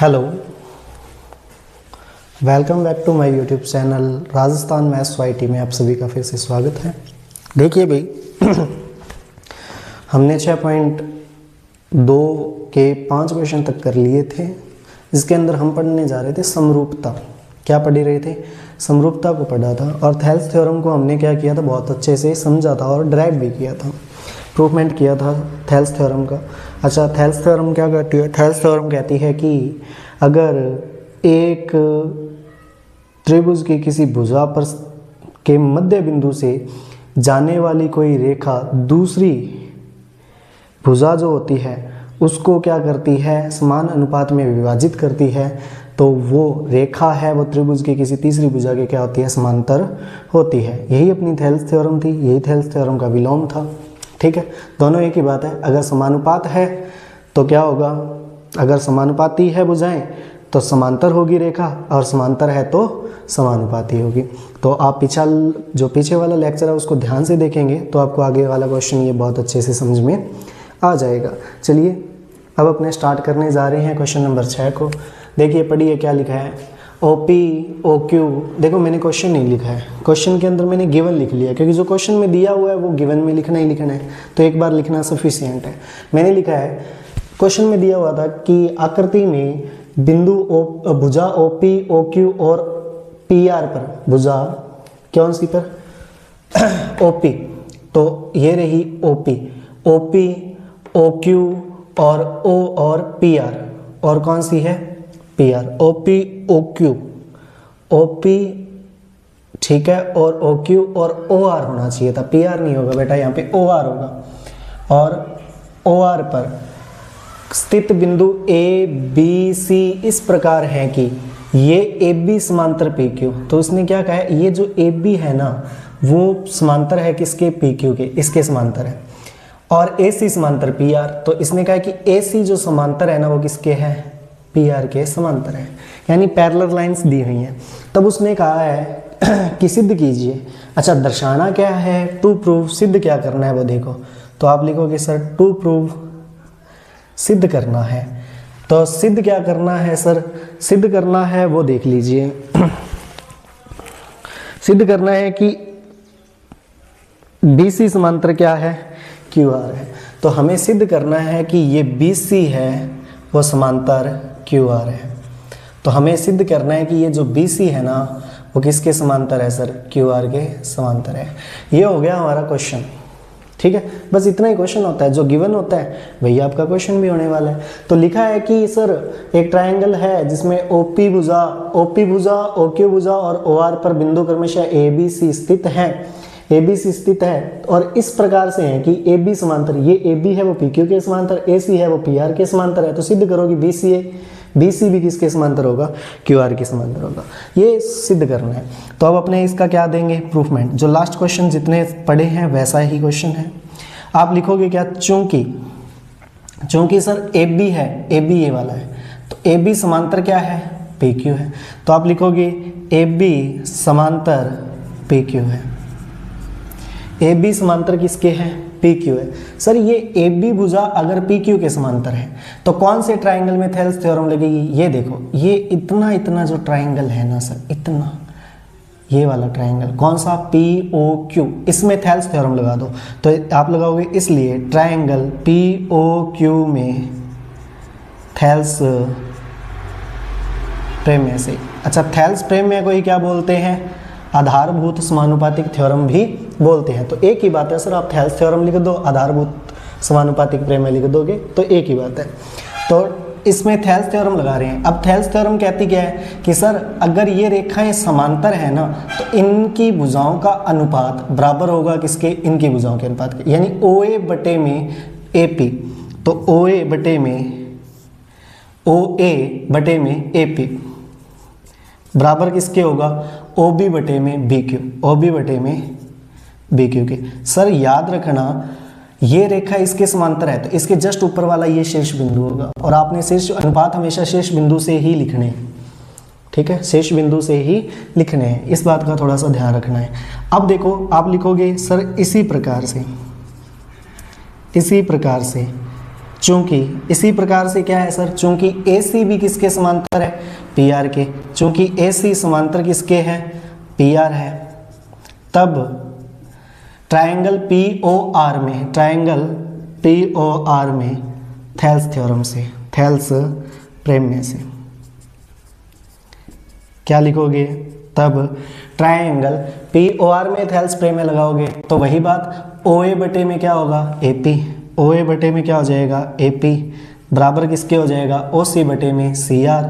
Hello, welcome back to my YouTube channel Rajasthan maths YT में आप सभी का फिर से स्वागत है। देखिए भाई हमने 6.2 के 5 क्वेश्चन तक कर लिए थे, जिसके अंदर हम पढ़ने जा रहे थे समरूपता। क्या पढ़ रहे थे? समरूपता को पढ़ा था और थेल्स थ्योरम को हमने क्या किया था, बहुत अच्छे से समझा था और ड्राइव भी किया था, प्रूवमेंट किया था थेल्स थ्योरम का। अच्छा, थेल्स थ्योरम क्या कहती है? थेल्स थ्योरम कहती है कि अगर एक त्रिभुज की किसी भुजा पर के मध्य बिंदु से जाने वाली कोई रेखा दूसरी भुजा जो होती है उसको क्या करती है, समान अनुपात में विभाजित करती है, तो वो रेखा है वो त्रिभुज की किसी तीसरी भुजा के क्या होती है, समांतर होती है। यही अपनी थेल्स थ्योरम थी, यही थेल्स थ्योरम का विलोम था। ठीक है, दोनों एक ही बात है। अगर समानुपात है तो क्या होगा, अगर समानुपाती है भुजाएं तो समांतर होगी रेखा, और समांतर है तो समानुपाती होगी। तो आप पीछे वाला लेक्चर है उसको ध्यान से देखेंगे तो आपको आगे वाला क्वेश्चन ये बहुत अच्छे से समझ में आ जाएगा। चलिए अब अपने स्टार्ट करने जा रहे हैं क्वेश्चन नंबर 6 को। देखिए पढ़िए क्या लिखा है, OP OQ। देखो मैंने क्वेश्चन नहीं लिखा है, क्वेश्चन के अंदर मैंने गिवन लिख लिया, क्योंकि जो क्वेश्चन में दिया हुआ है वो गिवन में लिखना ही लिखना है, तो एक बार लिखना सफिशिएंट है। मैंने लिखा है, क्वेश्चन में दिया हुआ था कि आकृति में बिंदु भुजा OP OQ और PR पर, भुजा कौन सी पर OP, तो ये रही OP OQ और O और PR, और कौन सी है PR, OP OP ठीक है, और OQ और OR होना चाहिए था, PR नहीं होगा बेटा, यहाँ पे OR होगा। और OR पर स्थित बिंदु ABC इस प्रकार है कि ये AB समांतर PQ। तो उसने क्या कहा है, ये जो AB है ना वो समांतर है किसके, PQ के, इसके समांतर है, और AC समांतर PR। तो इसने कहा कि AC जो समांतर है ना वो किसके है, PR के समांतर है, यानी पैरेलल लाइंस दी हुई हैं। तब उसने कहा है कि सिद्ध कीजिए। अच्छा, दर्शाना क्या है, टू प्रूव, सिद्ध क्या करना है वो देखो। तो आप लिखोगे सर टू प्रूव, सिद्ध करना है। तो सिद्ध क्या करना है सर, सिद्ध करना है वो देख लीजिए सिद्ध करना है कि BC समांतर क्या है, QR है। तो हमें सिद्ध करना है कि ये BC है वो समांतर QR है। तो हमें सिद्ध करना है कि ये जो BC है ना वो किसके समांतर है सर, QR के समांतर है। ये हो गया हमारा क्वेश्चन। ठीक है, बस इतना ही क्वेश्चन होता है, जो गिवन होता है वही आपका क्वेश्चन भी होने वाला है। तो लिखा है कि सर एक ट्रायंगल है जिसमें OP भुजा OQ भुजा और OR पर बिंदु क्रमशः ABC स्थित है, ABC स्थित है, और इस प्रकार से है कि AB समांतर, ये AB है वो PQ के समांतर, AC है वो PR के समांतर है। तो सिद्ध करो कि BC भी किसके समांतर होगा, QR के समांतर होगा। ये सिद्ध करना है। तो अब अपने इसका क्या देंगे, प्रूफमेंट। जो लास्ट क्वेश्चन जितने पढ़े हैं वैसा ही क्वेश्चन है। आप लिखोगे क्या, चूंकि सर AB है, AB ये वाला है, तो AB समांतर क्या है, PQ है। तो आप लिखोगे AB समांतर PQ है। AB समांतर किसके हैं, PQ है। सर ये AB भुजा अगर PQ के समांतर है तो कौन से ट्रायंगल में थेल्स थ्योरम लगेगी, ये देखो, ये इतना जो ट्रायंगल है ना सर, इतना, ये वाला ट्रायंगल कौन सा, POQ, इसमें थेल्स थ्योरम लगा दो। तो आप लगाओगे, इसलिए ट्रायंगल POQ में थेल्स प्रमेय से। अच्छा, थेल्स प्रमेय को ही क्या बोलते हैं, आधारभूत समानुपातिक थ्योरम भी बोलते हैं। तो एक ही बात है सर, आप थेल्स थ्योरम लिख दो, आधारभूत समानुपातिक प्रमेय लिख दोगे तो एक ही बात है। तो इसमें थेल्स थ्योरम लगा रहे हैं। अब थेल्स थ्योरम कहती क्या है कि सर अगर ये रेखाएं समांतर है ना तो इनकी भुजाओं का अनुपात बराबर होगा किसके, इनकी भुजाओं के अनुपात के, यानी OA बटे में AP। तो OA बटे में AP बराबर किसके होगा, OB बटे में BQ के। सर याद रखना ये रेखा इसके समांतर है तो इसके जस्ट ऊपर वाला ये शीर्ष बिंदु होगा, और आपने शीर्ष अनुपात हमेशा शीर्ष बिंदु से ही लिखने हैं। ठीक है, शीर्ष बिंदु से ही लिखने हैं, इस बात का थोड़ा सा ध्यान रखना है। अब देखो आप लिखोगे सर इसी प्रकार से चूंकि इसी प्रकार से क्या है सर, चूंकि AC भी किसके समांतर है, PR के, चूंकि AC समांतर किसके है, PR है, तब ट्रायंगल POR में, ट्रायंगल POR में थेल्स थ्योरम से, थेल्स प्रमेय से क्या लिखोगे, तब ट्रायंगल POR में थेल्स प्रमेय लगाओगे तो वही बात OA बटे में क्या होगा, AP, OA बटे में क्या हो जाएगा, AP बराबर किसके हो जाएगा, OC बटे में CR,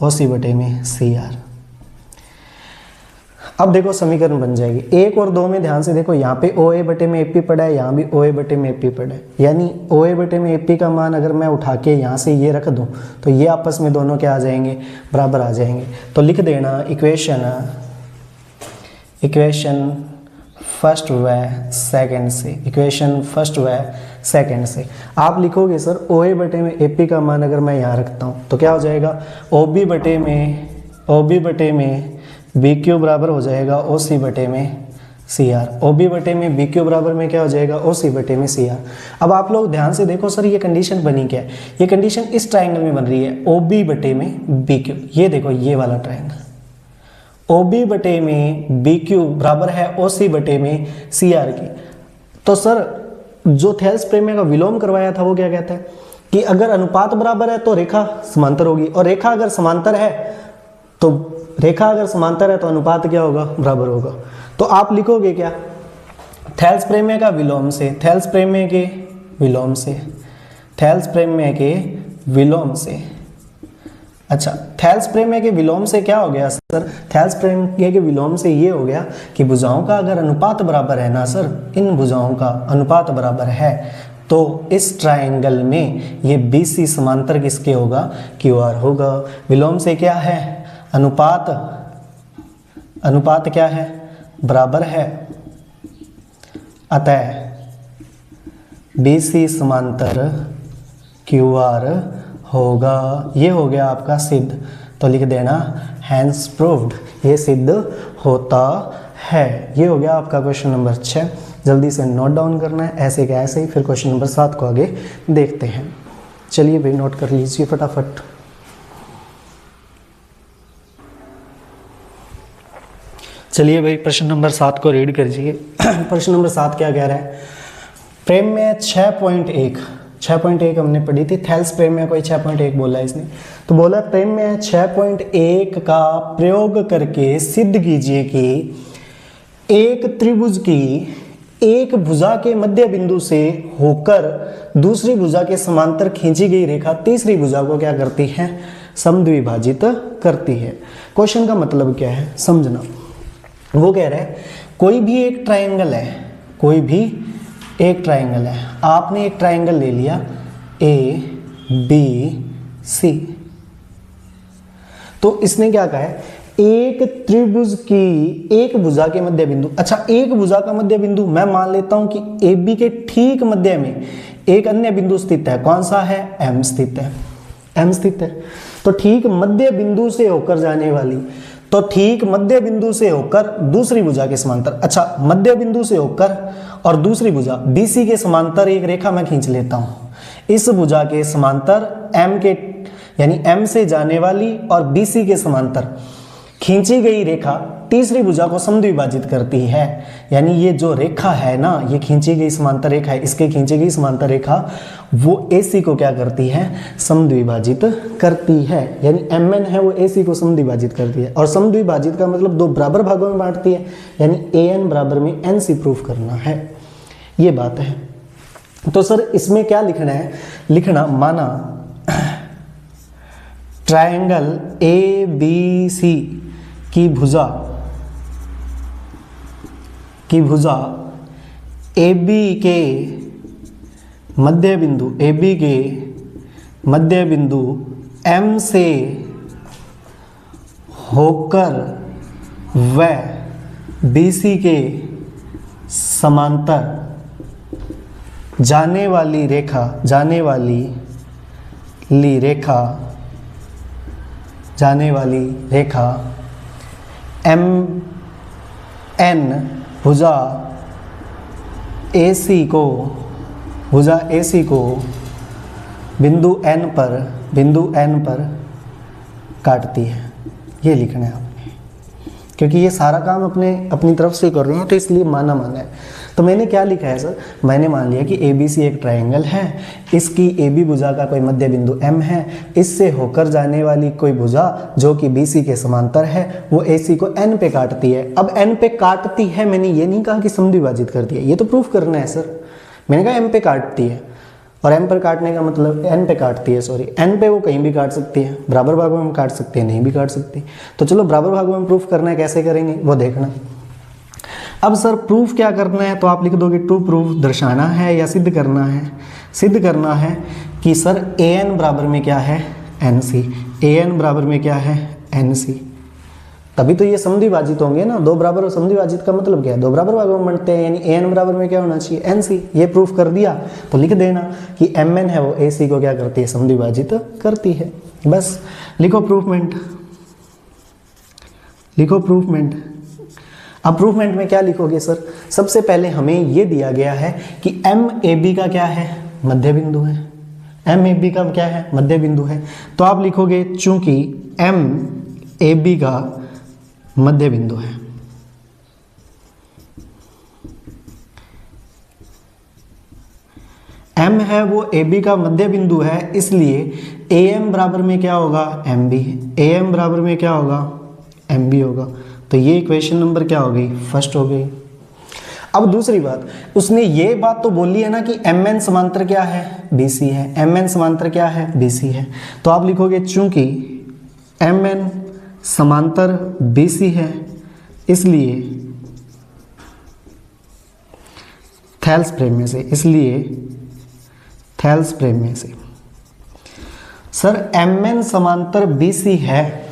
OC बटे में CR। अब देखो समीकरण बन जाएगी 1 और 2 में, ध्यान से देखो, यहाँ पे OA बटे में AP पड़ा है, यहाँ भी OA बटे में AP पड़ा है, यानी OA बटे में AP का मान अगर मैं उठा के यहाँ से ये रख दूँ तो ये आपस में दोनों क्या आ जाएंगे, बराबर आ जाएंगे। तो लिख देना इक्वेशन फर्स्ट व सेकंड से, इक्वेशन फर्स्ट व सेकंड से आप लिखोगे सर OA बटे में AP का मान अगर मैं यहाँ रखता हूँ तो क्या हो जाएगा, OB बटे में BQ बराबर हो जाएगा OC बटे में CR, OB बटे में BQ बराबर में क्या हो जाएगा, OC बटे में CR। अब आप लोग ध्यान से देखो सर ये कंडीशन बनी क्या है, ये कंडीशन इस ट्राइंगल में बन रही है OB बटे में BQ, ये देखो ये वाला ट्राइंगल, OB बटे में BQ बराबर है OC बटे में CR की। तो सर जो थेल्स प्रमेय का विलोम करवाया था वो क्या कहता है कि अगर अनुपात बराबर है तो रेखा समांतर होगी, और रेखा अगर समांतर है तो अनुपात क्या होगा, बराबर होगा। तो आप लिखोगे क्या, थेल्स प्रमेय का विलोम से, थेल्स प्रमेय के विलोम से, अच्छा थेल्स प्रमेय के विलोम से क्या हो गया सर, थेल्स प्रमेय के विलोम से ये हो गया कि भुजाओं का अगर अनुपात बराबर है ना सर, इन भुजाओं का अनुपात बराबर है तो इस ट्रायंगल में ये BC समांतर किसके होगा, QR होगा। विलोम से क्या है, अनुपात क्या है, बराबर है, अतः BC समांतर QR होगा। ये हो गया आपका सिद्ध, तो लिख देना हैंस प्रूव्ड, ये सिद्ध होता है। ये हो गया आपका क्वेश्चन नंबर 6, जल्दी से नोट डाउन करना है, ऐसे क्या ऐसे ही। फिर क्वेश्चन नंबर 7 को आगे देखते हैं। चलिए भाई नोट कर लीजिए फटाफट। चलिए भाई प्रश्न नंबर 7 को रीड करिए। प्रश्न नंबर 7 क्या कह रहा है, प्रमेय 6.1 हमने पढ़ी थी, थेल्स प्रमेय कोई 6.1 बोला है इसने, तो बोला प्रमेय 6.1 का प्रयोग करके सिद्ध कीजिए कि एक त्रिभुज की एक भुजा के मध्य बिंदु से होकर दूसरी भुजा के समांतर खींची गई रेखा तीसरी भुजा को क्या करती है, समद्विभाजित करती है। क्वेश्चन का मतलब क्या है समझना। वो कह रहा है कोई भी एक ट्रायंगल है, आपने एक ट्रायंगल ले लिया ABC, तो इसने क्या कहा है, एक त्रिभुज की एक भुजा के मध्य बिंदु, अच्छा एक भुजा का मध्य बिंदु मैं मान लेता हूं कि AB के ठीक मध्य में एक अन्य बिंदु स्थित है, कौन सा है, M स्थित है। तो ठीक मध्य बिंदु से होकर जाने वाली, तो ठीक मध्य बिंदु से होकर दूसरी भुजा के समांतर, अच्छा मध्य बिंदु से होकर और दूसरी भुजा BC के समांतर एक रेखा मैं खींच लेता हूं। इस भुजा के समांतर M के यानी M से जाने वाली और BC के समांतर खींची गई रेखा तीसरी भुजा को समद्विभाजित करती है। यानी ये जो रेखा है ना, ये खींची गई समांतर रेखा है, इसके खींची गई समांतर रेखा वो AC को क्या करती है, समद्विभाजित करती है। यानी MN है वो AC को समद्विभाजित करती है, और समद्विभाजित का मतलब दो बराबर भागों में बांटती है, यानी AN बराबर में NC प्रूफ करना है, ये बात है। तो सर इसमें क्या लिखना है, लिखना माना ट्रायंगल ABC की भुजा AB के मध्य बिंदु M से होकर व BC के समांतर जाने वाली रेखा MN भुजा AC को बिंदु N पर काटती है, ये लिखना है आपने, क्योंकि ये सारा काम अपनी तरफ से कर रहे हैं तो इसलिए माना है। तो मैंने क्या लिखा है सर, मैंने मान लिया कि ABC एक ट्रायंगल है, इसकी AB भुजा का कोई मध्य बिंदु M है, इससे होकर जाने वाली कोई भुजा जो कि BC के समांतर है वो AC को N पे काटती है। अब N पे काटती है, मैंने ये नहीं कहा कि समद्विभाजित करती है, ये तो प्रूफ करना है सर। मैंने कहा M पे काटती है, और M पर काटने का मतलब N पे काटती है, सॉरी N पे वो कहीं भी काट सकती है, बराबर भागों में काट सकती है, नहीं भी काट सकती। तो चलो बराबर भागों में प्रूफ करना है, कैसे करेंगे वो देखना। अब सर प्रूफ क्या करना है, तो आप लिख दोगे टू प्रूफ, दर्शाना है या सिद्ध करना है। सिद्ध करना है कि सर AN बराबर में क्या है, NC, AN बराबर में क्या है, NC, तभी तो ये समद्विभाजित होंगे ना। दो बराबर समद्विभाजित का मतलब क्या है, दो बराबर भागों में बनते हैं, यानी AN बराबर में क्या होना चाहिए, NC। ये प्रूफ कर दिया तो लिख देना कि MN है वो AC को क्या करती है, समद्विभाजित करती है। बस लिखो प्रूफमेंट, लिखो प्रूफमेंट। अब प्रूफमेंट में क्या लिखोगे सर, सबसे पहले हमें ये दिया गया है कि MAB का क्या है, मध्य बिंदु है। MAB का क्या है, मध्य बिंदु है। तो आप लिखोगे चूंकि MAB का मध्य बिंदु है, M है वो AB का मध्य बिंदु है, इसलिए AM बराबर में क्या होगा, MB, AM बराबर में क्या होगा, MB होगा। तो ये इक्वेशन नंबर क्या हो गई, फर्स्ट हो गई। अब दूसरी बात, उसने ये बात तो बोली है ना कि MN समांतर क्या है, BC है, MN समांतर क्या है, BC है। तो आप लिखोगे चूंकि MN समांतर BC है, इसलिए थेल्स प्रेम्य से, इसलिए थेल्स प्रेम्य से। सर MN समांतर BC है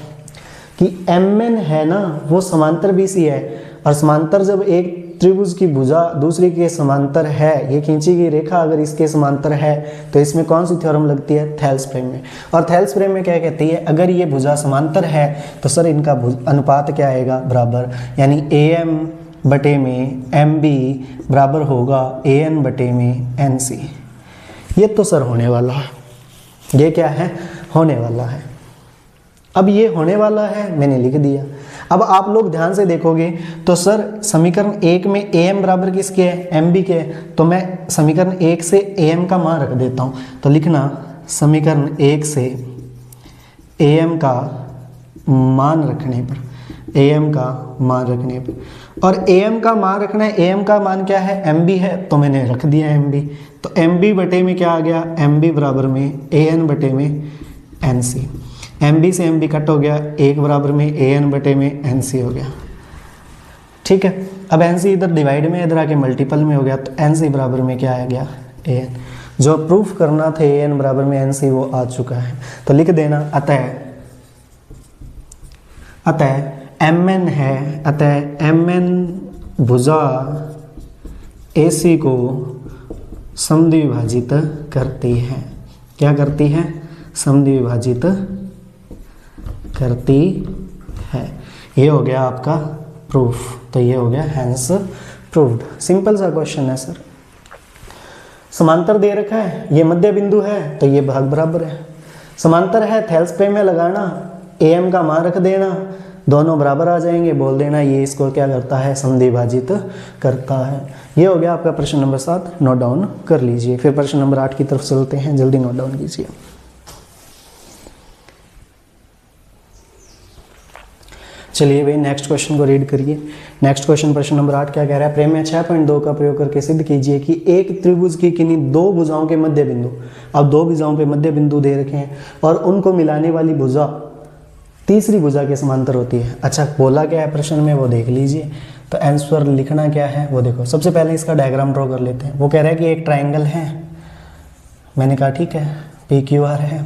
कि MN है ना वो समांतर BC है, और समांतर जब एक त्रिभुज की भुजा दूसरी के समांतर है, ये खींची गई रेखा अगर इसके समांतर है तो इसमें कौन सी थ्योरम लगती है, थेल्स प्रेम्य। और थेल्स प्रेम्य क्या कहती है, अगर ये भुजा समांतर है तो सर इनका अनुपात क्या आएगा, बराबर, यानी AM बटे में MB बराबर होगा AN बटे में NC। ये तो सर होने वाला है, ये क्या है, होने वाला है। अब ये होने वाला है, मैंने लिख दिया। अब आप लोग ध्यान से देखोगे तो सर समीकरण 1 में AM बराबर किसके है, MB के है, तो मैं समीकरण 1 से AM का मान रख देता हूँ। तो लिखना समीकरण 1 से AM का मान रखने पर, AM का मान रखने पर, और AM का मान रखना है, AM का मान क्या है, MB है, तो मैंने रख दिया MB। तो MB बटे में क्या आ गया, MB बराबर में AN बटे में NC। MB से MB कट हो गया, 1 बराबर में AN बटे में NC हो गया। ठीक है, अब NC इधर डिवाइड में, इधर आके मल्टीपल में हो गया, तो NC बराबर में क्या आ गया, AN। जो प्रूफ करना था AN बराबर में NC वो आ चुका है। तो लिख देना अतः MN है, अतः MN भुजा AC को समद्विभाजित करती है। क्या करती है, समद्विभाजित करती है। ये हो गया आपका प्रूफ, तो ये हो गया हैंस प्रूव्ड। सिंपल सा क्वेश्चन है सर। समांतर दे रखा है, ये मध्य बिंदु है तो ये भाग बराबर है। समांतर है, थेल्स प्रेम्य लगाना, AM का मान रख देना, दोनों बराबर आ जाएंगे, बोल देना ये इसको क्या करता है, समद्विभाजित करता है। ये हो गया आपका प्रश्न नंबर 7, नोट डाउन कर लीजिए। फिर प्रश्न नंबर 8 की तरफ चलते हैं, जल्दी नोट डाउन कीजिए। चलिए भाई नेक्स्ट क्वेश्चन को रीड करिए। नेक्स्ट क्वेश्चन प्रश्न नंबर 8 क्या कह रहा है, प्रमेय 6.2 का प्रयोग करके सिद्ध कीजिए कि एक त्रिभुज की किन्हीं दो भुजाओं के मध्य बिंदु, अब दो भुजाओं पे मध्य बिंदु दे रखे हैं और उनको मिलाने वाली भुजा तीसरी भुजा के समांतर होती है। अच्छा बोला क्या है प्रश्न में वो देख लीजिए। तो आंसर लिखना क्या है वो देखो। सबसे पहले इसका डायग्राम ड्रॉ कर लेते हैं। वो कह रहा है कि एक ट्राइंगल है, मैंने कहा ठीक है PQR है।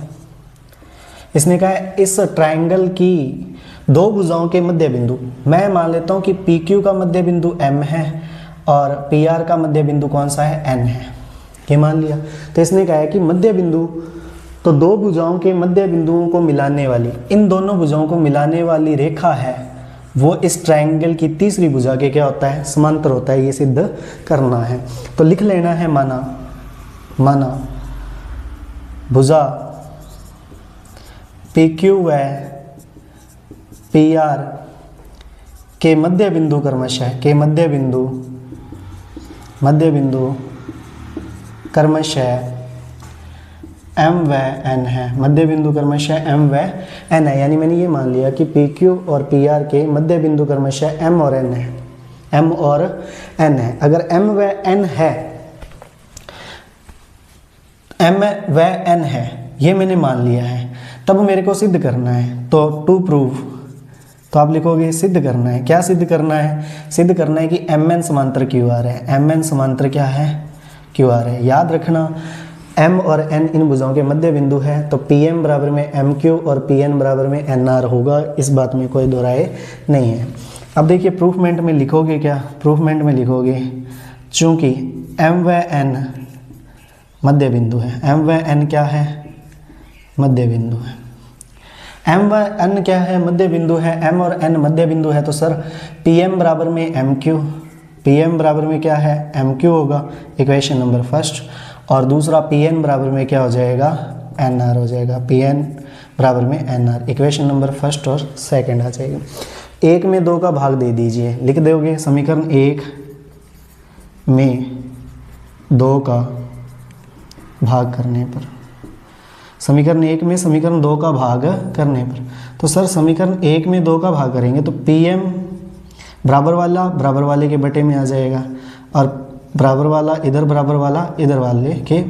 इसने कहा है इस ट्राइंगल की दो भुजाओं के मध्य बिंदु, मैं मान लेता हूं कि PQ का मध्य बिंदु M है और PR का मध्य बिंदु कौन सा है, N है, ये मान लिया। तो इसने कहा है कि मध्य बिंदु, तो दो भुजाओं के मध्य बिंदुओं को मिलाने वाली, इन दोनों भुजाओं को मिलाने वाली रेखा है वो इस ट्राइंगल की तीसरी भुजा के क्या होता है, समांतर होता है। ये सिद्ध करना है। तो लिख लेना है माना भुजा PQ व PR के मध्य बिंदु क्रमशः क्रमशः M व N है, मध्य बिंदु क्रमशः M व N है। यानी मैंने ये मान लिया कि PQ और PR के मध्य बिंदु क्रमशः M और N है, M और N है। अगर M व N है, M व N है, ये मैंने मान लिया है, तब मेरे को सिद्ध करना है। तो टू प्रूव, तो आप लिखोगे सिद्ध करना है। क्या सिद्ध करना है? सिद्ध करना है कि MN समांतर QR है। MN समांतर क्या है? QR है। याद रखना M और N इन भुजाओं के मध्य बिंदु है, तो PM बराबर में MQ और PN बराबर में NR होगा। इस बात में कोई दो राय नहीं है। अब देखिए प्रूफमेंट में लिखोगे क्या? प्रूफमेंट में लिखोगे चूंकि M व N मध्य बिंदु है, M व N क्या है? मध्य बिंदु है। M व N क्या है? मध्य बिंदु है। M और N मध्य बिंदु है, तो सर PM बराबर में MQ, PM बराबर में क्या है? MQ होगा, इक्वेशन नंबर फर्स्ट। और दूसरा PN बराबर में क्या हो जाएगा? NR हो जाएगा। PN बराबर में NR, इक्वेशन नंबर फर्स्ट और सेकंड आ जाएगा। 1 में 2 का भाग दे दीजिए, लिख दोगे समीकरण 1 में 2 का भाग करने पर, समीकरण 1 में समीकरण 2 का भाग करने पर, तो सर समीकरण 1 में 2 का भाग करेंगे तो PM बराबर वाले के बटे में आ जाएगा, और बराबर वाला इधर वाले के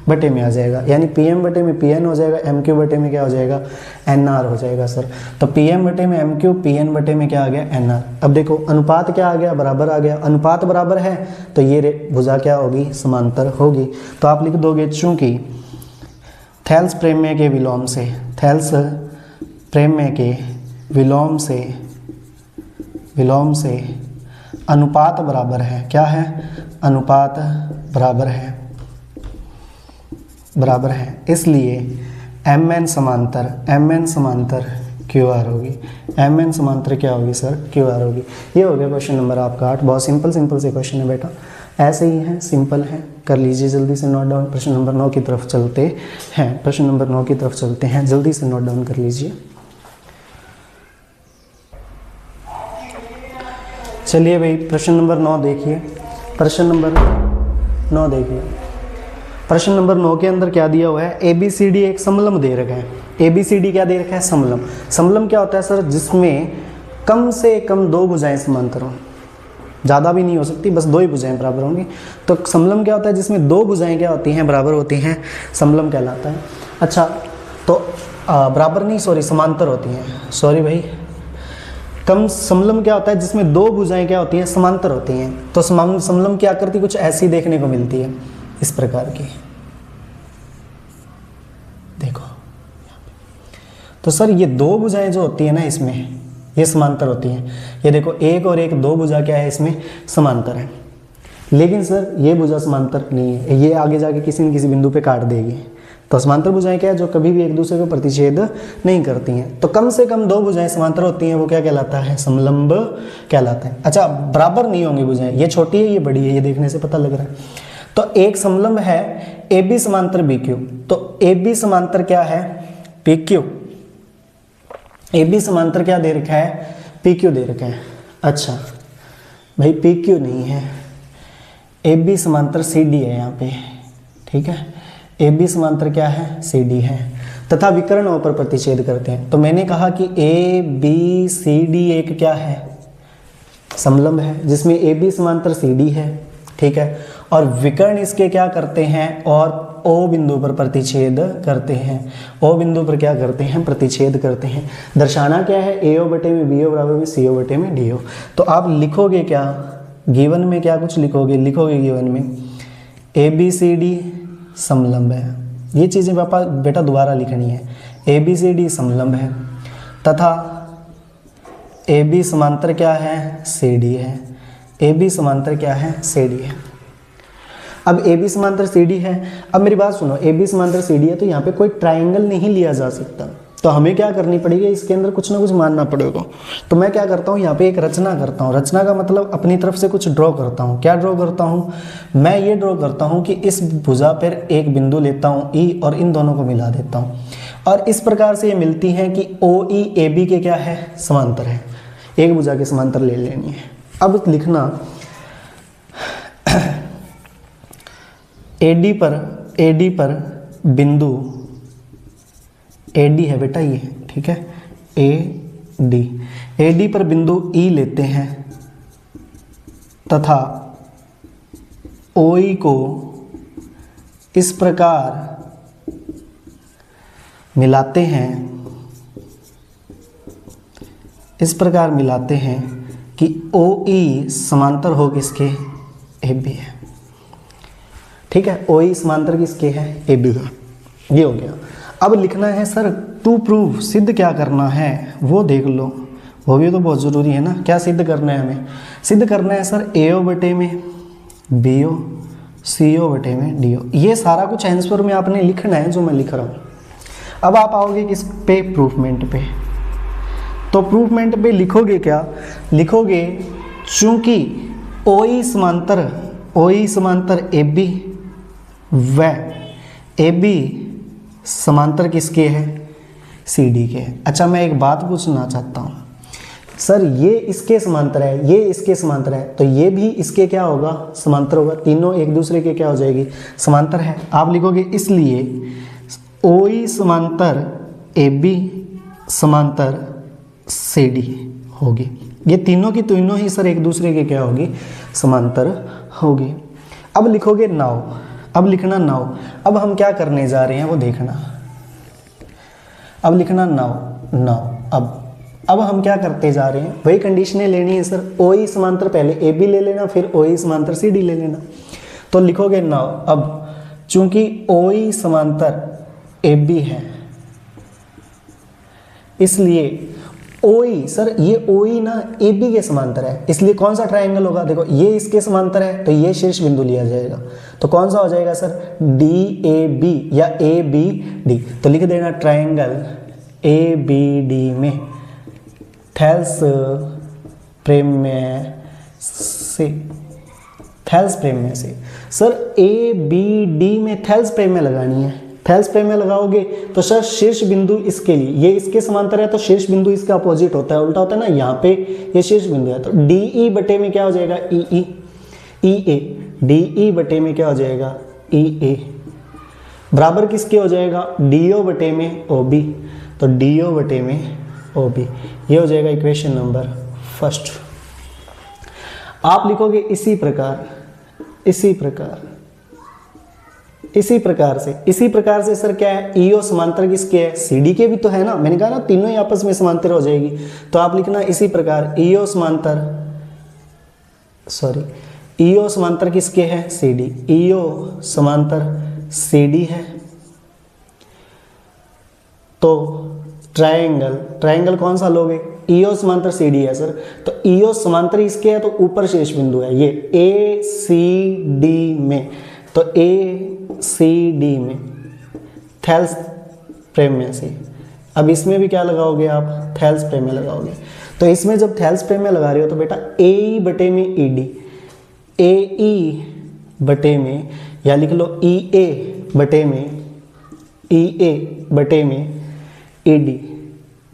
बटे में आ जाएगा। यानी PM बटे में PN हो जाएगा, MQ बटे में क्या हो जाएगा? NR हो जाएगा सर। तो PM बटे में MQ, PN बटे में क्या आ गया? NR। अब देखो अनुपात क्या आ गया? बराबर आ गया। अनुपात बराबर है तो ये भुजा क्या होगी? समांतर होगी। तो आप लिख दोगे चूंकि थेल्स प्रमेय के विलोम से, थेल्स प्रमेय के विलोम से अनुपात बराबर है। क्या है? अनुपात बराबर है, इसलिए MN समांतर QR होगी। MN समांतर क्या होगी सर? QR होगी। ये हो गया क्वेश्चन नंबर आपका 8। बहुत सिंपल से क्वेश्चन है बेटा, ऐसे ही है, सिंपल है, कर लीजिए जल्दी से नोट डाउन। प्रश्न नंबर 9 की तरफ चलते हैं, जल्दी से नोट डाउन कर लीजिए। चलिए भाई प्रश्न नंबर 9 देखिए। प्रश्न नंबर 9 के अंदर क्या दिया हुआ है? ABCD एक समलंब दे रखा है। ABCD क्या दे रखा है? समलंब। समलंब क्या होता है सर? जिसमें कम से कम 2 भुजाएं समांतर हों, ज़्यादा भी नहीं हो सकती, बस 2 ही भुजाएं बराबर होंगी। तो समलंब क्या होता है? जिसमें 2 भुजाएं क्या होती हैं? बराबर होती हैं, समलंब कहलाता है। अच्छा, तो बराबर नहीं, समांतर होती हैं। सॉरी भाई, कम समलंब क्या होता है? जिसमें 2 भुजाएं क्या होती हैं? समांतर होती हैं। तो समलंब की आकृति कुछ ऐसी देखने को मिलती है, इस प्रकार की। देखो, तो सर ये 2 भुजाएं जो होती है ना इसमें, ये समांतर होती हैं। ये देखो 1 और 1 2 भुजा क्या है? इसमें समांतर है। लेकिन सर ये भुजा समांतर नहीं है, ये आगे जाके किसी न किसी बिंदु पे काट देगी। तो समांतर भुजाएं क्या है? जो कभी भी एक दूसरे को प्रतिच्छेद नहीं करती हैं। तो कम से कम 2 भुजाएं समांतर होती हैं, वो क्या कहलाता है? समलंब कहलाता है। अच्छा, बराबर नहीं होंगी भुजाएं, ये छोटी है ये बड़ी है, ये देखने से पता लग रहा है। तो एक समलंब है AB समांतर BQ। तो AB समांतर क्या है? PQ। AB समांतर क्या दे रखा है? PQ दे रखा है। अच्छा भाई PQ नहीं है, AB समांतर CD है यहाँ पे, ठीक है। AB समांतर क्या है? CD है, तथा विकर्णों पर प्रतिच्छेद करते हैं। तो मैंने कहा कि ABCD एक क्या है? समलंब है, जिसमें AB समांतर CD है, ठीक है। और विकर्ण इसके क्या करते हैं? और O बिंदु पर प्रतिच्छेद करते हैं। O बिंदु पर क्या करते हैं? प्रतिच्छेद करते हैं। दर्शाना क्या है? AO बटे में BO बराबर में CO बटे में DO। तो आप लिखोगे क्या? गिवन में क्या कुछ लिखोगे गिवन में ABCD समलंब है। ये चीज़ें पापा बेटा दोबारा लिखनी है। ABCD समलंब है तथा AB समांतर क्या है? CD है। AB समांतर क्या है? CD है। अब AB समांतर CD है। अब मेरी बात सुनो, AB समांतर CD है तो यहाँ पे कोई ट्राइंगल नहीं लिया जा सकता। तो तो हमें क्या करनी पड़ेगी, इसके अंदर कुछ ना कुछ मानना पड़ेगा। तो मैं क्या करता हूँ, यहाँ पे एक रचना करता हूँ। रचना का मतलब अपनी तरफ से कुछ ड्रॉ करता हूँ। क्या ड्रॉ करता हूँ, मैं ये ड्रॉ करता हूँ कि इस भुजा पर एक बिंदु लेता हूँ ई, और इन दोनों को मिला देता हूँ, और इस प्रकार से ये मिलती हैं कि ओ ई ए बी के क्या है, समांतर है। एक भुजा के समांतर ले लेनी है। अब लिखना एडी पर बिंदु, एडी है बेटा ये, ठीक है, एडी पर बिंदु ई लेते हैं तथा ओई को इस प्रकार मिलाते हैं, कि ओ ई समांतर हो किसके, ए बी है। ठीक है, ओ ई समांतर किसके है, ए बी का। ये हो गया। अब लिखना है सर टू प्रूव, सिद्ध क्या करना है वो देख लो, वो भी तो बहुत ज़रूरी है ना। क्या सिद्ध करना है हमें, सिद्ध करना है सर ए ओ बटे में बी ओ, सी ओ बटे में डी ओ। ये सारा कुछ आंसर में आपने लिखना है जो मैं लिख रहा हूँ। अब आप आओगे किस पे, प्रूफमेंट पे। तो प्रूफमेंट पे लिखोगे क्या, लिखोगे चूंकि ओ ई समांतर ए बी व ए बी समांतर किसके है, सी डी के है। अच्छा, मैं एक बात पूछना चाहता हूँ सर, ये इसके समांतर है, ये इसके समांतर है, तो ये भी इसके क्या होगा, समांतर होगा। तीनों एक दूसरे के क्या हो जाएगी, समांतर है। आप लिखोगे इसलिए ओ ई समांतर ए बी समांतर सी डी होगी। ये तीनों की तीनों ही सर एक दूसरे के क्या होगी, समांतर होगी। अब लिखोगे नाउ, अब लिखना नाउ। अब हम क्या करने जा रहे हैं वो देखना। अब लिखना नाउ। अब हम क्या करते जा रहे हैं, वही कंडीशनें लेनी है सर। ओ ई समांतर पहले ए बी ले लेना, फिर ओ ई समांतर सी डी ले लेना। तो लिखोगे नाउ। अब चूंकि ओ ई समांतर ए बी है, इसलिए ओ ई सर, ये ओ ई ना ए बी के समांतर है, इसलिए कौन सा ट्रायंगल होगा, देखो ये इसके समांतर है तो ये शीर्ष बिंदु लिया जाएगा। तो कौन सा हो जाएगा सर, डी ए बी या ए बी डी। तो लिख देना ट्रायंगल ए बी डी में थेल्स प्रेम्य से। सर ए बी डी में थेल्स प्रेम्य लगानी है। थेल्स प्रेम्य लगाओगे तो सर शीर्ष बिंदु इसके लिए, ये इसके समांतर है तो शीर्ष बिंदु इसका अपोजिट होता है, उल्टा होता है ना। यहाँ पे ये शीर्ष बिंदु है तो डी ई बटे में क्या हो जाएगा, ई ए। डी ई बटे में क्या हो जाएगा, ई ए बराबर किसके हो जाएगा, डी ओ बटे में ओ बी। तो डी ओ बटे में ओ बी, ये हो जाएगा इक्वेशन नंबर फर्स्ट। आप लिखोगे इसी प्रकार से सर क्या है, ईओ समांतर किसके है, सीडी के भी तो है ना। मैंने कहा ना तीनों ही आपस में समांतर हो जाएगी। तो आप लिखना इसी प्रकार ईओ समांतर किसके है, सीडी। ईओ समांतर सीडी है तो ट्रायंगल कौन सा लोगे, ईओ समांतर सीडी है सर। तो ईओ समांतर इसके है तो ऊपर शेष बिंदु है ये ए सी डी में। तो ए सी डी में थेल्स प्रेम्य से। अब इसमें भी क्या लगाओगे आप, थेल्स प्रेम्य लगाओगे। तो इसमें जब थेल्स प्रेम्य लगा रहे हो तो बेटा ए ई बटे में ई डी, ए ई बटे में, या लिख लो ई ए बटे में ई डी।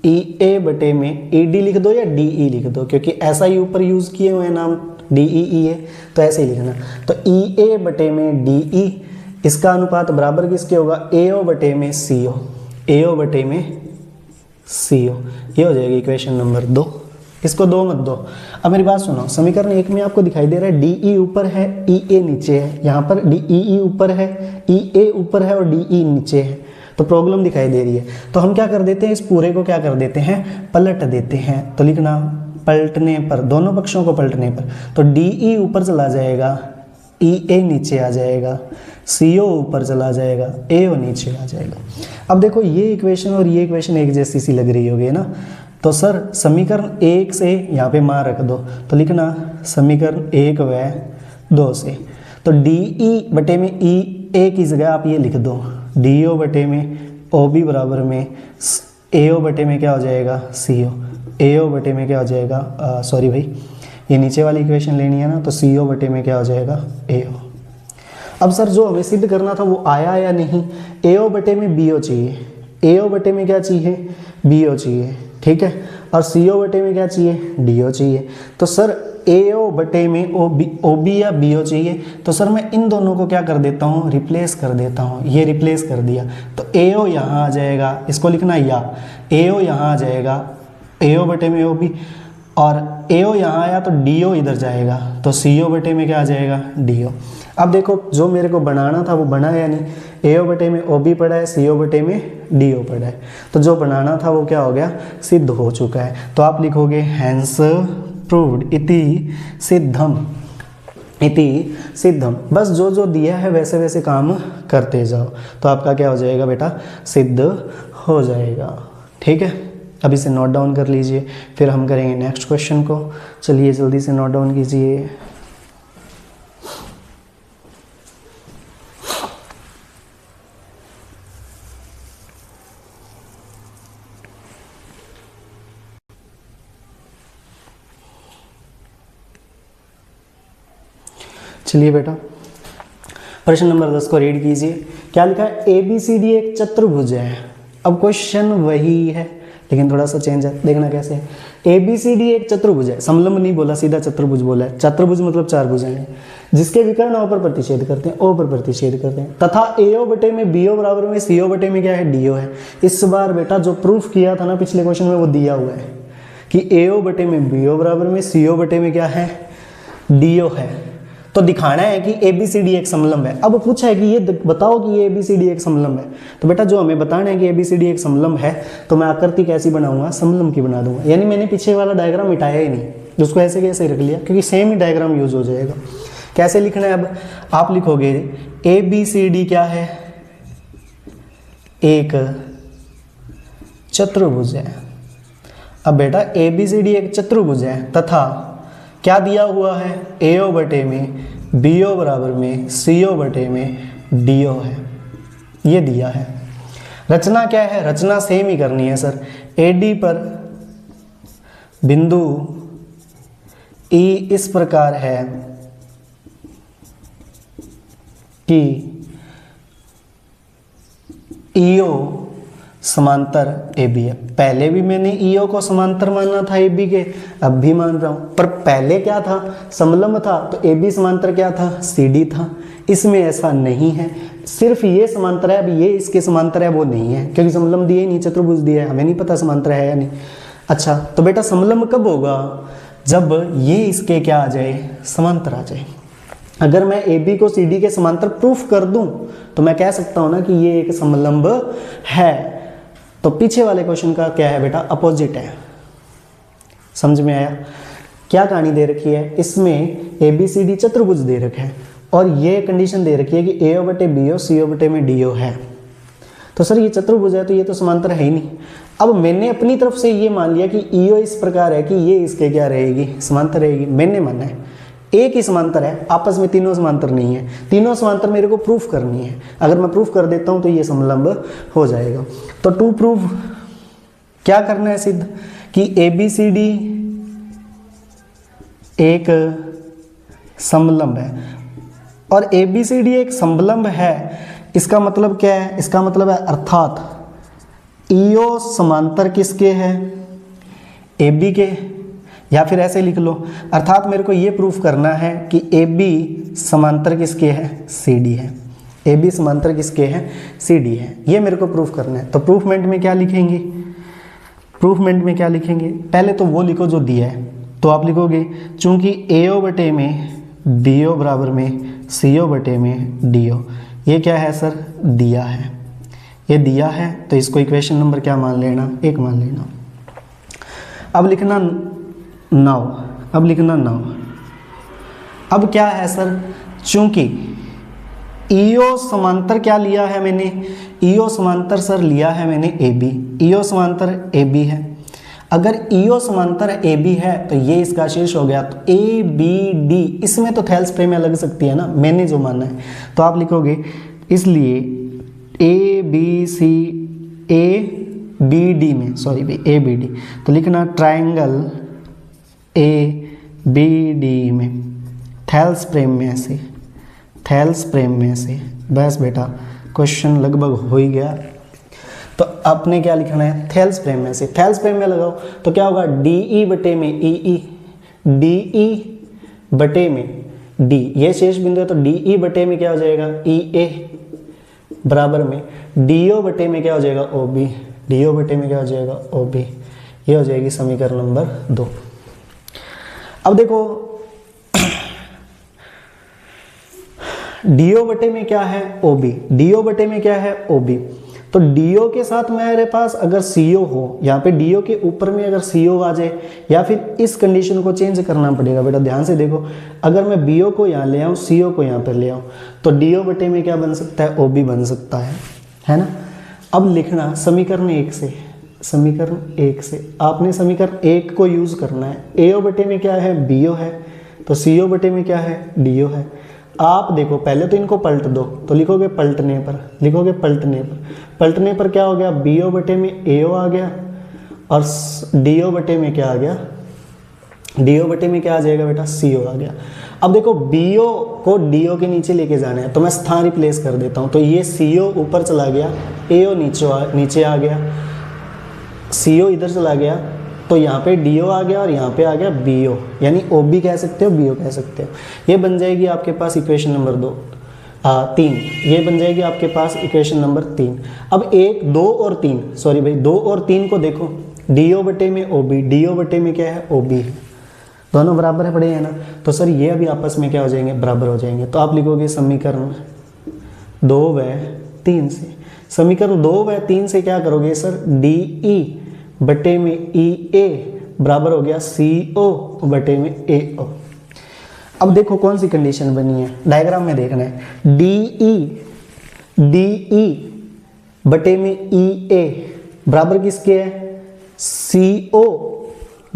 ई ए बटे में ई डी लिख दो या डी ई लिख दो, क्योंकि ऐसा ही ऊपर यूज किए हुए नाम डी ई है तो ऐसे ही लिखना। तो ई ए बटे में डी ई, इसका अनुपात बराबर किसके होगा, ए ओ बटे में सी ओ। ए ओ बटे में सी ओ, ये हो जाएगी इक्वेशन नंबर 2। इसको 2 मत दो। अब मेरी बात सुनो, समीकरण 1 में आपको दिखाई दे रहा है डी ई ऊपर है, ई ए नीचे है। यहाँ पर डी ई ऊपर है, ई ए ऊपर है और डी ई नीचे है। तो प्रॉब्लम दिखाई दे रही है। तो हम क्या कर देते हैं, इस पूरे को क्या कर देते हैं, पलट देते हैं। तो लिखना पलटने पर, दोनों पक्षों को पलटने पर। तो डी ई ऊपर चला जाएगा, ई ए नीचे आ जाएगा, सी ओ ऊपर चला जाएगा, ए ओ नीचे आ जाएगा। अब देखो ये इक्वेशन और ये इक्वेशन एक जैसी सी लग रही होगी ना। तो सर समीकरण 1 से यहाँ पे मान रख दो। तो लिखना समीकरण 1 व 2 से। तो डी ई बटे में ई ए की जगह आप ये लिख दो, डी ओ बटे में ओ बी बराबर में AO बटे में क्या हो जाएगा CO, AO बटे में क्या हो जाएगा सॉरी भाई ये नीचे वाली इक्वेशन लेनी है ना, तो CO बटे में क्या हो जाएगा AO। अब सर जो हमें सिद्ध करना था वो आया या नहीं, AO बटे में BO चाहिए, AO बटे में क्या चाहिए BO चाहिए, ठीक है, और CO बटे में क्या चाहिए DO चाहिए। तो सर AO बटे में OB या BO चाहिए, तो सर मैं इन दोनों को क्या कर देता हूँ रिप्लेस कर देता हूँ, ये रिप्लेस कर दिया तो AO यहाँ आ जाएगा, इसको लिखना या AO यहाँ आ जाएगा AO बटे में OB, और AO यहाँ आया तो DO इधर जाएगा तो CO बटे में क्या आ जाएगा DO। अब देखो जो मेरे को बनाना था वो बना या नहीं, AO बटे में OB पड़ा है, CO बटे में DO पड़ा है, तो जो बनाना था वो क्या हो गया सिद्ध हो चुका है। तो आप लिखोगे हैंस प्रूव्ड इति सिद्धम, इति सिद्धम, बस जो जो दिया है वैसे वैसे काम करते जाओ तो आपका क्या हो जाएगा बेटा सिद्ध हो जाएगा, ठीक है। अब इसे नोट डाउन कर लीजिए, फिर हम करेंगे नेक्स्ट क्वेश्चन को। चलिए जल्दी से नोट डाउन कीजिए। चलिए बेटा प्रश्न नंबर 10 को रीड कीजिए। क्या लिखा है, ABCD एक चतुर्भुज है। अब क्वेश्चन वही है लेकिन थोड़ा सा चेंज है, देखना कैसे है। ABCD एक चतुर्भुज है, समलंब नहीं बोला, सीधा चतुर्भुज बोला है। चतुर्भुज मतलब चार भुजाएं हैं जिसके विकर्ण O पर प्रतिच्छेद करते हैं, O पर प्रतिच्छेद करते हैं, तथा AO बटे में BO बराबर में CO बटे में क्या है DO है। इस बार बेटा जो प्रूफ किया था ना पिछले क्वेश्चन में वो दिया हुआ है कि AO बटे में BO बराबर में CO बटे में क्या है DO है। तो दिखाना है कि ABCD एक समलंब है। अब पूछा है कि ये बताओ कि ये ABCD एक समलंब है, तो बेटा जो हमें बताना है कि ABCD एक समलंब है तो मैं आकृति कैसी बनाऊंगा समलंब की बना दूंगा, यानी मैंने पीछे वाला डायग्राम मिटाया ही नहीं, उसको ऐसे कैसे रख लिया क्योंकि सेम ही डायग्राम यूज हो जाएगा। कैसे लिखना है, अब आप लिखोगे ABCD क्या है एक चतुर्भुज है। अब बेटा ABCD एक चतुर्भुज है तथा क्या दिया हुआ है AO बटे में BO बराबर में CO बटे में DO है, ये दिया है। रचना क्या है, रचना सेम ही करनी है सर। AD पर बिंदु E इस प्रकार है कि EO समांतर AB है। पहले भी मैंने EO को समांतर माना था AB के, अब भी मान रहा हूं, पर पहले क्या था समलंब था तो AB समांतर क्या था CD था। इसमें ऐसा नहीं है, सिर्फ ये समांतर है, अब ये इसके समांतर है वो नहीं है क्योंकि समलंब दिए नहीं, चतुर्भुज दिया है, हमें नहीं पता समांतर है या नहीं। अच्छा तो बेटा समलंब कब होगा, जब ये इसके क्या आ जाए समांतर आ जाए। अगर मैं AB को CD के समांतर प्रूफ कर दूं तो मैं कह सकता हूं ना कि ये एक समलंब है। तो पीछे वाले क्वेश्चन का क्या है बेटा अपोजिट है। समझ में आया क्या कहानी दे रखी है, इसमें ABCD चतुर्भुज दे रखा है और ये कंडीशन दे रखी है कि AO बटे BO CO बटे में DO है। तो सर ये चतुर्भुज है तो ये तो समांतर है ही नहीं। अब मैंने अपनी तरफ से ये मान लिया कि EO इस प्रकार है कि ये इसके क्या रहेगी समांतर रहेगी, मैंने माना है एक ही समांतर है, आपस में तीनों समांतर नहीं है। तीनों समांतर मेरे को प्रूफ करनी है, अगर मैं प्रूफ कर देता हूं तो ये समलंब हो जाएगा। तो टू प्रूफ क्या करना है सिद्ध कि ABCD एक समलंब है, और ABCD एक समलंब है इसका मतलब क्या है, इसका मतलब है अर्थात EO समांतर किसके है AB के, या फिर ऐसे लिख लो अर्थात मेरे को ये प्रूफ करना है कि AB समांतर किसके है CD है, AB समांतर किसके है CD है, ये मेरे को प्रूफ करना है। तो प्रूफमेंट में क्या लिखेंगे, प्रूफमेंट में क्या लिखेंगे, पहले तो वो लिखो जो दिया है। तो आप लिखोगे चूंकि AO बटे में BO बराबर में CO बटे में DO, ये क्या है सर दिया है, ये दिया है तो इसको इक्वेशन नंबर क्या मान लेना 1 मान लेना। अब लिखना 9, अब लिखना 9। अब क्या है सर, चूंकि EO समांतर क्या लिया है मैंने, EO समांतर सर लिया है मैंने AB, EO समांतर AB है। अगर EO समांतर AB है तो ये इसका शेष हो गया, तो ABD इसमें तो थेल्स प्रेम्या लग सकती है ना, मैंने जो माना है। तो आप लिखोगे इसलिए बी डी में, सॉरी भाई ए बी डी, तो लिखना ट्राइंगल ए बी डी में थैल्स प्रेम में से, थैल्स प्रेम में से। बस बेटा क्वेश्चन लगभग हो ही गया। तो आपने क्या लिखना है, थैल्स प्रेम में से, थैल्स प्रेम में लगाओ तो क्या होगा, डी ई बटे में ई ई, डी ई बटे में डी, ये शेष बिंदु है तो डी ई बटे में क्या हो जाएगा, ई ए बराबर में डी ओ बटे में क्या हो जाएगा, ओ बी, डी ओ बटे में क्या हो जाएगा, ओ बी। ये हो जाएगी समीकरण नंबर 2। अब देखो डी ओ बटे में क्या है, ओ बी, डी ओ बटे में क्या है, ओ बी। तो डी ओ के साथ मेरे पास अगर सी ओ हो, यहाँ पे डी ओ के ऊपर में अगर सी ओ आ जाए, या फिर इस कंडीशन को चेंज करना पड़ेगा। बेटा ध्यान से देखो, अगर मैं बी ओ को यहाँ ले आऊँ, सी ओ को यहाँ पर ले आऊँ, तो डी ओ बटे में क्या बन सकता है, ओ बी बन सकता है ना। अब लिखना समीकरण 1 से, समीकरण 1 से आपने समीकरण 1 को यूज करना है। ए ओ बटे में क्या है, बी ओ है, तो सी ओ बटे में क्या है, डी ओ है। आप देखो पहले तो इनको पलट दो, तो लिखोगे पलटने पर, लिखोगे पलटने पर, पलटने पर क्या हो गया, बी ओ बटे में ए ओ आ गया, और डी ओ बटे में क्या आ गया, डी ओ बटे में क्या आ जाएगा बेटा, सी ओ आ गया। अब देखो बी ओ को डी ओ के नीचे लेके जाना है, तो मैं स्थान रिप्लेस कर देता हूँ। तो ये सी ओ ऊपर चला गया, ए ओ नीचे आ गया, सी ओ इधर चला गया, तो यहाँ पे डी ओ आ गया और यहाँ पे आ गया बी ओ, यानी ओ बी कह सकते हो, बी ओ कह सकते हो। ये बन जाएगी आपके पास इक्वेशन नंबर 3, ये बन जाएगी आपके पास इक्वेशन नंबर 3। अब 1, 2 और 3, सॉरी भाई 2 और 3 को देखो, डी ओ बटे में ओ बी, डी ओ बटे में क्या है, ओ बी, दोनों बराबर है पड़े हैं ना। तो सर ये अभी आपस में क्या हो जाएंगे, बराबर हो जाएंगे। तो आप लिखोगे समीकरण 2 व 3 से, समीकरण 2 व 3 से क्या करोगे सर, डी ई बटे में ई ए बराबर हो गया सी ओ बटे में ए ओ। अब देखो कौन सी कंडीशन बनी है, डायग्राम में देखना है, डी ई बटे में ई ए बराबर किसके है, सी ओ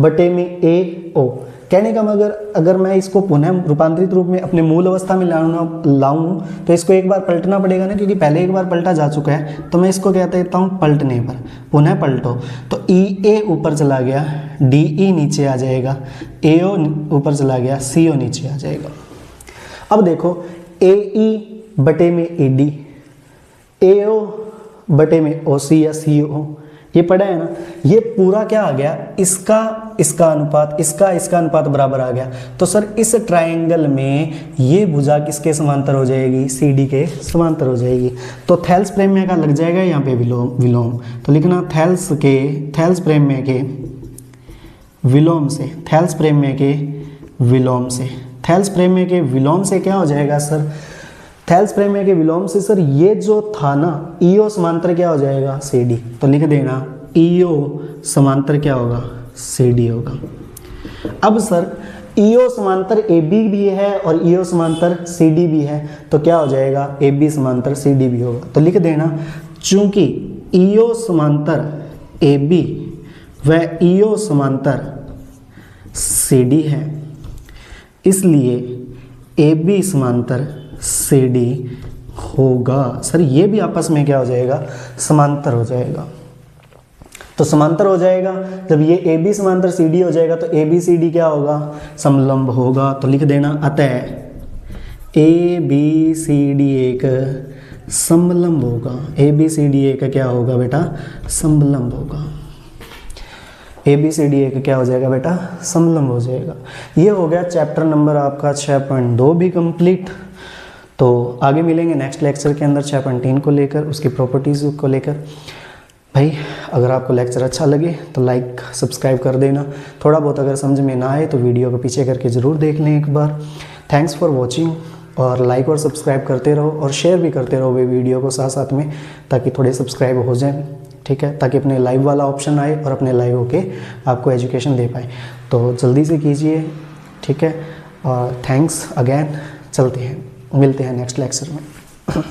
बटे में ए ओ। कहने का मगर अगर मैं इसको पुनः रूपांतरित रूप में अपने मूल अवस्था में लाऊं तो इसको एक बार पलटना पड़ेगा ना, क्योंकि पहले एक बार पलटा जा चुका है। तो मैं इसको क्या कहता हूँ, पलटने पर, पुनः पलटो। तो ई ए ऊपर चला गया, डी ई नीचे आ जाएगा, ए ओ ऊपर चला गया, सी ओ नीचे आ जाएगा। अब देखो ए ई बटे में ए डी, ए ओ बटे में ओ सी या सी ओ, ये पढ़ा है ना। ये पूरा क्या आ गया, इसका अनुपात, इसका अनुपात बराबर आ गया। तो सर इस ट्रायंगल में ये भुजा किसके समांतर हो जाएगी, सी डी के समांतर हो जाएगी। तो थैल्स प्रेम्य का लग जाएगा यहाँ पे विलोम। तो लिखना थैल्स प्रेम्य के विलोम से, थैल्स प्रेम्य के विलोम से, थैल्स प्रेम्य के विलोम से क्या हो जाएगा सर, थैल्स प्रेम्य के विलोम से सर ये जो था ना, ईओ समांतर क्या हो जाएगा, सीडी। तो लिख देना ईओ समांतर क्या होगा, सीडी होगा। अब सर ईओ समांतर AB भी है और ईओ समांतर CD भी है, तो क्या हो जाएगा, AB समांतर CD भी होगा। तो लिख देना चूंकि ईओ समांतर AB व ईओ समांतर CD है, इसलिए AB समांतर CD होगा। सर ये भी आपस में क्या हो जाएगा, समांतर हो जाएगा। तो समांतर हो जाएगा, जब ये AB समांतर CD हो जाएगा तो ABCD क्या होगा, समलंब होगा। तो लिख देना अतः ABCD एक समलंब होगा, ABCD एक क्या होगा बेटा, समलंब होगा। ABCD एक क्या हो जाएगा बेटा, समलंब हो जाएगा। ये हो गया चैप्टर नंबर आपका 6.2 भी कंप्लीट। तो आगे मिलेंगे नेक्स्ट लेक्चर के अंदर 6.3 को लेकर, उसकी प्रॉपर्टीज़ को लेकर। भाई अगर आपको लेक्चर अच्छा लगे तो लाइक सब्सक्राइब कर देना। थोड़ा बहुत अगर समझ में ना आए तो वीडियो को पीछे करके ज़रूर देख लें एक बार। थैंक्स फॉर वॉचिंग, और लाइक और सब्सक्राइब करते रहो और शेयर भी करते रहो वे वीडियो को साथ साथ में, ताकि थोड़े सब्सक्राइब हो जाए, ठीक है, ताकि अपने लाइव वाला ऑप्शन आए और अपने लाइव होके आपको एजुकेशन दे पाए। तो जल्दी से कीजिए, ठीक है। और थैंक्स अगेन, चलते हैं, मिलते हैं नेक्स्ट लेक्चर में।